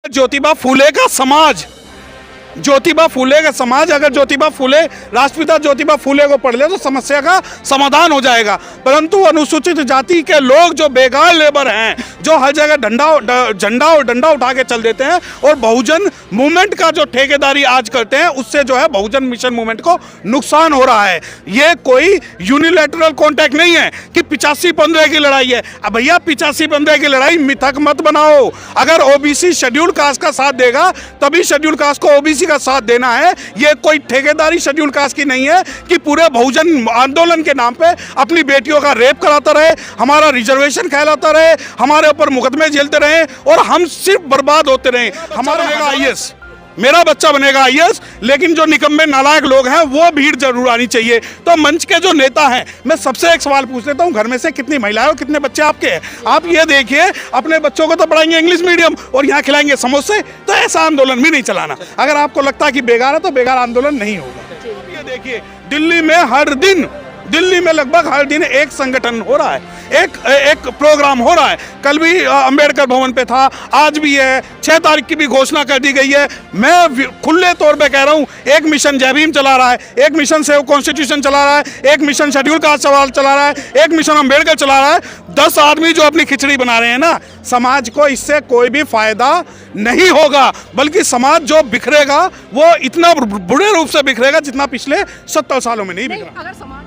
ज्योतिबा फूले का समाज, ज्योतिबा फूले का समाज, अगर ज्योतिबा फूले, राष्ट्रपिता ज्योतिबा फूले को पढ़ ले तो समस्या का समाधान हो जाएगा। परंतु अनुसूचित जाति के लोग जो बेकार लेबर हैं, जो हर जगह झंडा और डंडा उठा के चल देते हैं और बहुजन मूवमेंट का जो ठेकेदारी आज करते हैं, उससे जो है बहुजन मिशन मूवमेंट को नुकसान हो रहा है। ये कोई यूनिलैटरल कॉन्टैक्ट नहीं है कि 85-15 की लड़ाई है। अब भैया 85-15 की लड़ाई मिथक मत बनाओ। अगर ओबीसी शेड्यूल कास्ट का साथ देगा तभी शेड्यूल कास्ट को ओबीसी का साथ देना है। ये कोई ठेकेदारी शेड्यूल कास्ट की नहीं है कि पूरे बहुजन आंदोलन के नाम पे अपनी बेटियों का रेप कराता रहे, हमारा रिजर्वेशन कहलाता रहे, हमारे ऊपर मुकदमे झेलते रहे और हम सिर्फ बर्बाद होते रहे। हमारा बनेगा आईएएस, मेरा बच्चा बनेगा आईएएस, लेकिन जो निकम्मे नालायक लोग हैं वो भीड़ जरूर आनी चाहिए। तो मंच के जो नेता हैं, मैं सबसे एक सवाल पूछ लेता हूं, घर में से कितनी महिलाएं और कितने बच्चे आपके हैं? आप ये देखिए, अपने बच्चों को तो पढ़ाएंगे इंग्लिश मीडियम और यहाँ खिलाएंगे समोसे, तो ऐसा आंदोलन भी नहीं चलाना। अगर आपको लगता है कि बेकार है तो बेकार आंदोलन नहीं होगा। ये देखिए, दिल्ली में हर दिन, दिल्ली में लगभग हर दिन एक संगठन हो रहा है, एक प्रोग्राम हो रहा है। कल भी अंबेडकर भवन पे था, आज भी है, 6 तारीख की भी घोषणा कर दी गई है। मैं खुले तौर पे कह रहा हूँ, एक मिशन जय भीम चला रहा है, एक मिशन सेव कॉन्स्टिट्यूशन चला रहा है, एक मिशन शेड्यूल कास्ट सवाल चला रहा है, एक मिशन अंबेडकर चला रहा है। 10 आदमी जो अपनी खिचड़ी बना रहे हैं ना, समाज को इससे कोई भी फायदा नहीं होगा, बल्कि समाज जो बिखरेगा वो इतना बुरे रूप से बिखरेगा जितना पिछले 70 सालों में नहीं बिखरा। अगर समाज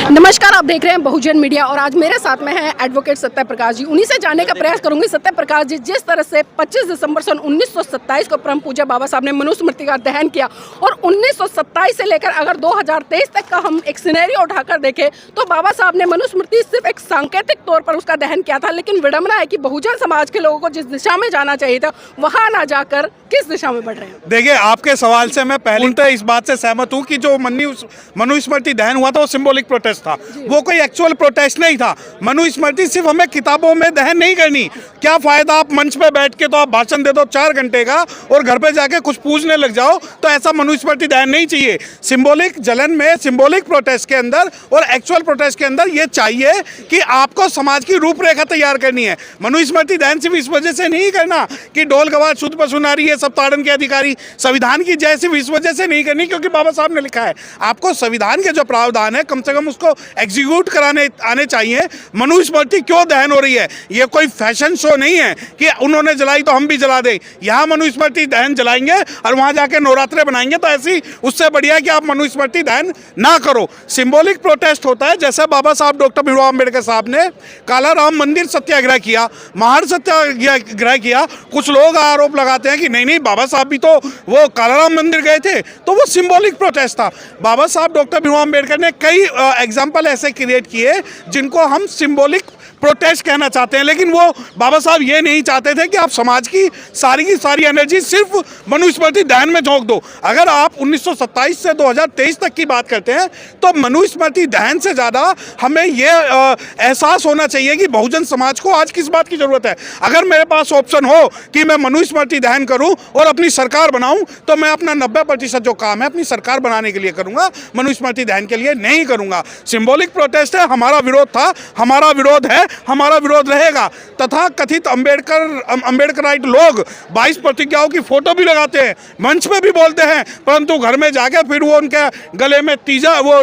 नमस्कार, आप देख रहे हैं बहुजन मीडिया और आज मेरे साथ में है एडवोकेट सत्य प्रकाश जी। उन्हीं से जानने का प्रयास करूंगी। सत्य प्रकाश जी, जिस तरह से 25 दिसंबर सन 1927 को परम पूज्य बाबा साहब ने मनुस्मृति का दहन किया और 1927 से लेकर अगर 2023 तक का हम एक सिनेरियो उठाकर देखें तो बाबा साहब ने मनुस्मृति सिर्फ एक सांकेतिक तौर पर उसका दहन किया था, लेकिन विडंबना है कि बहुजन समाज के लोगों को जिस दिशा में जाना चाहिए था वहाँ ना जाकर किस दिशा में बढ़ रहे हैं। देखिए, आपके सवाल से मैं पहले इस बात से सहमत हूँ कि जो मनुस्मृति दहन हुआ था वो सिंबॉलिक प्रोटेस्ट था, वो कोई एक्चुअल प्रोटेस्ट नहीं था। मनुस्मृति सिर्फ हमें किताबों में दहन नहीं करनी। क्या फायदा आप मंच पे बैठ के तो आप भाषण दे दो 4 घंटे का और घर पे जाके कुछ पूछने लग जाओ, तो ऐसा मनुस्मृति दहन नहीं चाहिए। सिंबॉलिक जलन में, सिंबॉलिक प्रोटेस्ट के अंदर और एक्चुअल प्रोटेस्ट के अंदर ये चाहिए कि आपको समाज की रूपरेखा तैयार करनी है। मनुस्मृति दहन सिर्फ इस वजह से नहीं करना कि ढोल गवार शुद्ध पशुनारी ये सब ताड़न के अधिकारी, संविधान की जय सिर्फ इस वजह से नहीं करनी क्योंकि बाबा साहब ने लिखा है। आपको संविधान के जो प्रावधान है कम से कम उसको एग्जीक्यूट कराने आने चाहिए। मनुस्मृति क्यों दहन हो रही है? ये कोई फैशन शो नहीं है कि उन्होंने जलाई तो हम भी जला दें। यहाँ मनुस्मृति दहन जलाएंगे और वहाँ जाके नवरात्रे बनाएंगे, तो ऐसी उससे बढ़िया है कि आप मनुस्मृति दहन ना करो। सिंबॉलिक प्रोटेस्ट होता है, जैसे बाबा साहब डॉक्टर भीमराव अम्बेडकर साहब ने काला राम मंदिर सत्याग्रह किया, महार सत्याग्रह किया। कुछ लोग आरोप लगाते हैं कि नहीं बाबा साहब भी तो वो काला राम मंदिर गए थे, तो वो सिंबॉलिक प्रोटेस्ट था। बाबा साहब डॉक्टर भीमराव अम्बेडकर ने कई एग्जाम्पल ऐसे क्रिएट किए जिनको हम सिंबॉलिक प्रोटेस्ट कहना चाहते हैं, लेकिन वो बाबा साहब ये नहीं चाहते थे कि आप समाज की सारी एनर्जी सिर्फ मनुस्मृति दहन में झोंक दो। अगर आप 1927 से 2023 तक की बात करते हैं तो मनुस्मृति दहन से ज़्यादा हमें ये एहसास होना चाहिए कि बहुजन समाज को आज किस बात की ज़रूरत है। अगर मेरे पास ऑप्शन हो कि मैं मनुस्मृति दहन करूं और अपनी सरकार बनाऊं, तो मैं अपना 90% जो काम है अपनी सरकार बनाने के लिए करूंगा, मनुस्मृति दहन के लिए नहीं करूंगा। सिंबॉलिक प्रोटेस्ट है, हमारा विरोध था, हमारा विरोध है, हमारा विरोध रहेगा। तथा कथित अंबेडकराइट लोग 22 प्रतिज्ञाओं की फोटो भी लगाते हैं, मंच पे भी बोलते हैं, परंतु घर में जाके फिर वो उनके गले में तीजा वो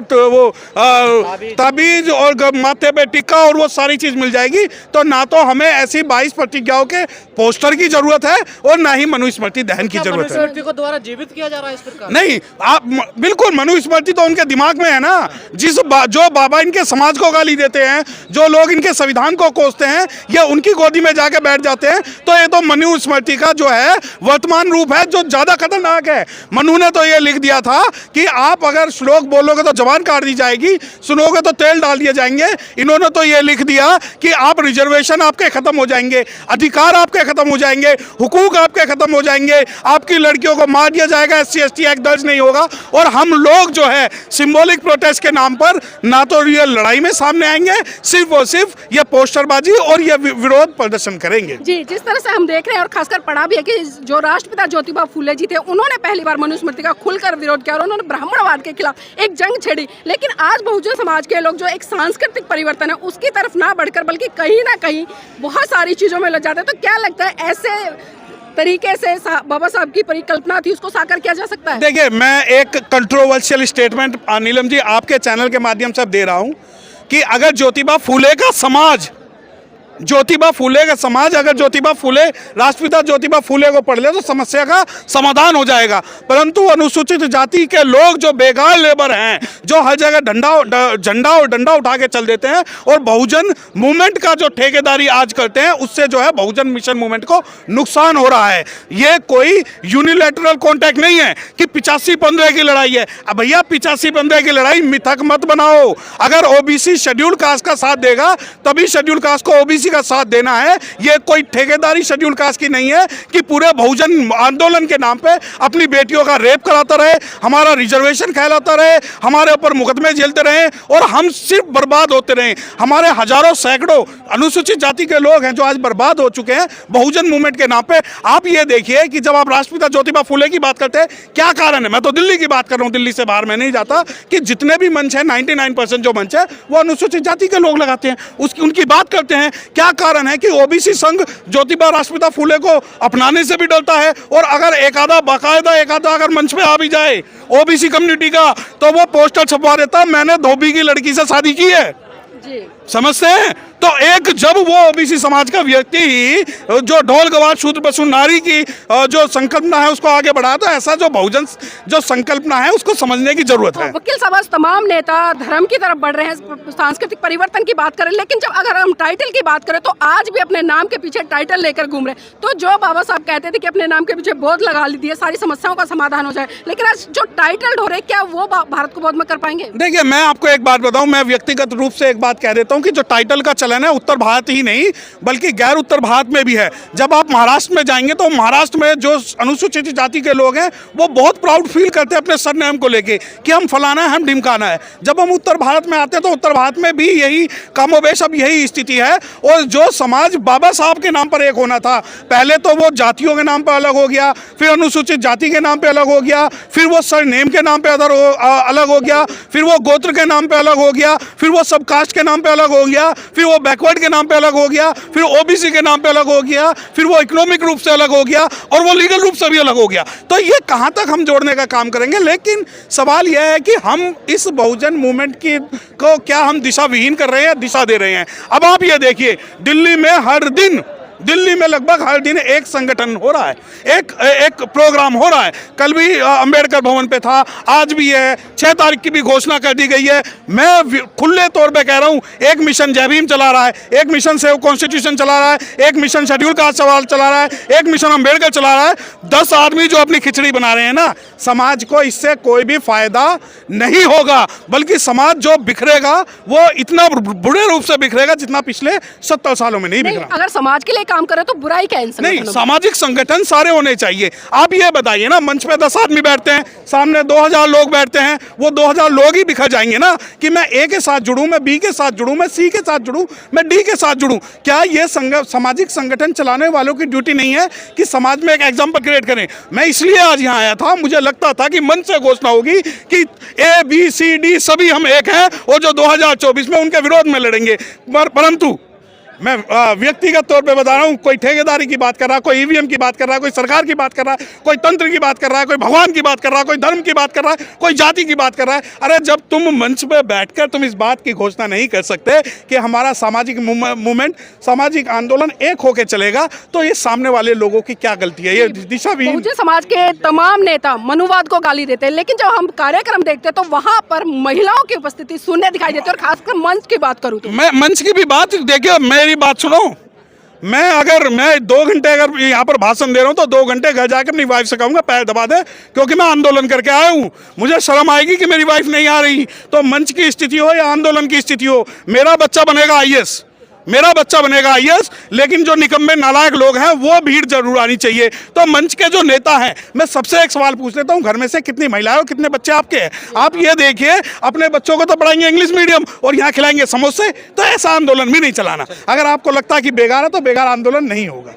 ताबीज और माथे पे टिक्का और वो सारी चीज मिल जाएगी। तो ना तो हमें ऐसी 22 प्रतिज्ञाओं के पोस्टर की जरूरत है और ना ही मनुस्मृति दहन की जरूरत है। मनुस्मृति को द्वारा जीवित किया जा रहा है इस प्रकार? नहीं, आप बिल्कुल, मनुस्मृति तो उनके दिमाग में है ना। जो बाबा इनके समाज को गाली देते हैं, जो लोग इनके संविधान को कोसते हैं, ये उनकी गोदी में जाके बैठ जाते हैं। तो ये तो मनुस्मृति का जो है वर्तमान रूप है, जो ज्यादा खतरनाक है। मनु ने तो ये लिख दिया था कि आप अगर श्लोक बोलोगे तो जबान काट दी जाएगी, सुनोगे तो तेल डाल दिए जाएंगे। इन्होंने तो ये लिख दिया कि आप रिजर्वेशन आपके खत्म हो जाएंगे, अधिकार आपके खत्म हो जाएंगे, हुकूक आपके खत्म हो जाएंगे, आपकी लड़कियों को मार दिया जाएगा, SC/ST एक्ट दर्ज नहीं होगा। और हम लोग जो है सिंबॉलिक प्रोटेस्ट के नाम पर ना तो रियल लड़ाई में सामने आएंगे, सिर्फ और सिर्फ ये पोस्टरबाजी और ये विरोध प्रदर्शन करेंगे। जी, जिस तरह से हम देख रहे हैं और खासकर पढ़ा भी है कि जो राष्ट्रपिता ज्योतिबा फूले जी थे, उन्होंने पहली बार मनुस्मृति का खुलकर विरोध किया और उन्होंने ब्राह्मणवाद के खिलाफ एक जंग छेड़ी। लेकिन आज बहुजन समाज के लोग जो एक सांस्कृतिक परिवर्तन है उसकी तरफ ना बढ़कर बल्कि कहीं ना कहीं बहुत सारी चीजों में लग जाते हैं। तो क्या लगता है ऐसे तरीके से बाबा साहब की परिकल्पना थी उसको साकार किया जा सकता है? देखिए, मैं एक कंट्रोवर्शियल स्टेटमेंट नीलम जी आपके चैनल के माध्यम से दे रहा हूं कि अगर ज्योतिबा फूले का समाज अगर ज्योतिबा फूले राष्ट्रपिता ज्योतिबा फूले को पढ़ ले तो समस्या का समाधान हो जाएगा। परंतु अनुसूचित जाति के लोग जो बेकार लेबर हैं, जो हर जगह झंडा और डंडा उठा के चल देते हैं और बहुजन मूवमेंट का जो ठेकेदारी आज करते हैं, उससे जो है बहुजन मिशन मूवमेंट को नुकसान हो रहा है। ये कोई यूनिलैटरल कॉन्टैक्ट नहीं है कि 85-15 की लड़ाई है। अब भैया 85-15 की लड़ाई मिथक मत बनाओ। अगर ओबीसी शेड्यूल कास्ट का साथ देगा तभी शेड्यूल कास्ट को ओबीसी का साथ देना है। ये कोई ठेकेदारी शेड्यूल कास्ट की नहीं है कि पूरे बहुजन आंदोलन के नाम पे अपनी बेटियों का रेप कराता रहे, हमारा रिजर्वेशन कहलाता रहे, हमारे ऊपर मुकदमे झेलते रहे और हम सिर्फ बर्बाद होते रहे। हमारे हजारों सैकड़ों अनुसूचित जाति के लोग हैं जो आज बर्बाद हो चुके हैं बहुजन मूवमेंट के नाम पे। आप ये देखिए कि जब आप राष्ट्रपिता ज्योतिबा फूले की बात करते हैं, क्या कारण है? मैं तो दिल्ली की बात कर रहा हूँ, दिल्ली से बाहर मैं नहीं जाता, कि जितने भी मंच है 99% जो मंच है वो अनुसूचित जाति के लोग लगाते हैं, उनकी बात करते हैं। क्या कारण है कि ओबीसी संघ ज्योतिबा राष्ट्रपिता फूले को अपनाने से भी डरता है और अगर एक आधा अगर मंच पे आ भी जाए ओबीसी कम्युनिटी का तो वो पोस्टर छपवा देता, मैंने धोबी की लड़की से शादी की है। जी। समझते हैं? तो एक जब वो ओबीसी समाज का व्यक्ति ही जो ढोल गवार शूद्र बसु नारी की जो संकल्पना है उसको आगे बढ़ा, तो ऐसा जो बहुजन जो संकल्पना है उसको समझने की जरूरत है। वकील साहब, तमाम नेता धर्म की तरफ बढ़ रहे हैं, सांस्कृतिक परिवर्तन की बात करें, लेकिन जब अगर हम टाइटल की बात करें तो आज भी अपने नाम के पीछे टाइटल लेकर घूम रहे हैं। तो जो बाबा साहब कहते थे कि अपने नाम के पीछे बोध लगा लीजिए सारी समस्याओं का समाधान हो जाए, लेकिन आज जो टाइटल ढो रहे, क्या वो भारत को बोध में कर पाएंगे? देखिए, मैं आपको एक बात बताऊं, मैं व्यक्तिगत रूप से एक बात कह देता हूं कि जो टाइटल का चलन है उत्तर भारत ही नहीं बल्कि गैर उत्तर भारत में भी है। जब आप महाराष्ट्र में जाएंगे तो महाराष्ट्र में जो अनुसूचित जाति के लोग हैं वो बहुत प्राउड फील करते हैं अपने सरनेम को लेके कि हम फलाना है, हम ढिमकाना है। जब हम उत्तर भारत में आते हैं तो उत्तर भारत में भी यही कामोबेश अब यही स्थिति है। और जो समाज बाबा साहब के नाम पर एक होना था, पहले तो वो जातियों के नाम पर अलग हो गया, फिर अनुसूचित जाति के नाम पर अलग हो गया, फिर वो सरनेम के नाम पर अलग हो गया, फिर वो गोत्र के नाम पर अलग हो गया, फिर वो सब कास्ट के नाम पर अलग हो गया, फिर वो बैकवर्ड के नाम पे अलग हो गया, फिर ओबीसी के नाम पे अलग हो गया, फिर वो इकोनॉमिक रूप से अलग हो गया और वो लीगल रूप से भी अलग हो गया। तो ये कहां तक हम जोड़ने का काम करेंगे? लेकिन सवाल यह है कि हम इस बहुजन मूवमेंट की को क्या हम दिशा विहीन कर रहे हैं या दिशा दे रहे हैं? अब आप ये देखिए, दिल्ली में लगभग हर दिन एक संगठन हो रहा है, एक प्रोग्राम हो रहा है। कल भी अंबेडकर भवन पे था, आज भी है, 6 तारीख की भी घोषणा कर दी गई है। मैं खुले तौर पे कह रहा हूँ, एक मिशन जय भीम चला रहा है, एक मिशन सेव कॉन्स्टिट्यूशन चला रहा है, एक मिशन शेड्यूल कास्ट सवाल चला रहा है, एक मिशन अंबेडकर चला रहा है। 10 आदमी जो अपनी खिचड़ी बना रहे हैं ना, समाज को इससे कोई भी फायदा नहीं होगा, बल्कि समाज जो बिखरेगा वो इतना बुरे रूप से बिखरेगा जितना पिछले 70 सालों में नहीं बिखरा। अगर समाज के लिए काम करे तो बुराई क्या है? नहीं, सामाजिक संगठन सारे होने चाहिए। आप ये बताइए ना, मंच पे 10 आदमी बैठते हैं, सामने 2000 लोग बैठते हैं, वो 2000 लोग ही बिखर जाएंगे ना कि मैं ए के साथ जुड़ूं, मैं बी के साथ जुड़ूं, मैं सी के साथ जुड़ूं, मैं डी के साथ जुड़ूं। क्या ये सामाजिक संगठन चलाने वालों की ड्यूटी नहीं है कि समाज में एक एग्जाम्पल क्रिएट करें? मैं इसलिए आज यहाँ आया था, मुझे लगता था कि मंच से घोषणा होगी कि ए बी सी डी सभी हम एक हैं और जो 2024 में उनके विरोध में लड़ेंगे। परंतु मैं व्यक्तिगत तौर पे बता रहा हूँ, कोई ठेकेदारी की बात कर रहा है, कोई ईवीएम की बात कर रहा है, कोई सरकार की बात कर रहा है, कोई तंत्र की बात कर रहा है, कोई भगवान की बात कर रहा है, कोई धर्म की बात कर रहा है, कोई जाति की बात कर रहा है। अरे जब तुम मंच पे बैठकर तुम इस बात की घोषणा नहीं कर सकते कि हमारा सामाजिक मूवमेंट, सामाजिक आंदोलन एक होकर चलेगा, तो ये सामने वाले लोगों की क्या गलती है? ये दिशा भी बहुजन समाज के तमाम नेता मनुवाद को गाली देते हैं, लेकिन जब हम कार्यक्रम देखते हैं तो वहाँ पर महिलाओं की उपस्थिति शून्य दिखाई देती है। और खासकर मंच की बात करूँ तो मैं मंच की भी बात देखिए, मेरी बात सुनो, मैं 2 घंटे अगर यहाँ पर भाषण दे रहा हूँ तो 2 घंटे घर जाकर अपनी वाइफ से कहूँगा पैर दबा दे, क्योंकि मैं आंदोलन करके आया हूँ। मुझे शर्म आएगी कि मेरी वाइफ नहीं आ रही। तो मंच की स्थिति हो या आंदोलन की स्थिति हो, मेरा बच्चा बनेगा IAS, मेरा बच्चा बनेगा आईएएस, लेकिन जो निकम्मे नालायक लोग हैं वो भीड़ जरूर आनी चाहिए। तो मंच के जो नेता हैं, मैं सबसे एक सवाल पूछ लेता हूं, घर में से कितनी महिलाएं और कितने बच्चे आपके हैं? आप ये देखिए, अपने बच्चों को तो पढ़ाएंगे इंग्लिश मीडियम और यहाँ खिलाएंगे समोसे, तो ऐसा आंदोलन भी नहीं चलाना। अगर आपको लगता है कि बेगार है तो बेगार आंदोलन नहीं होगा।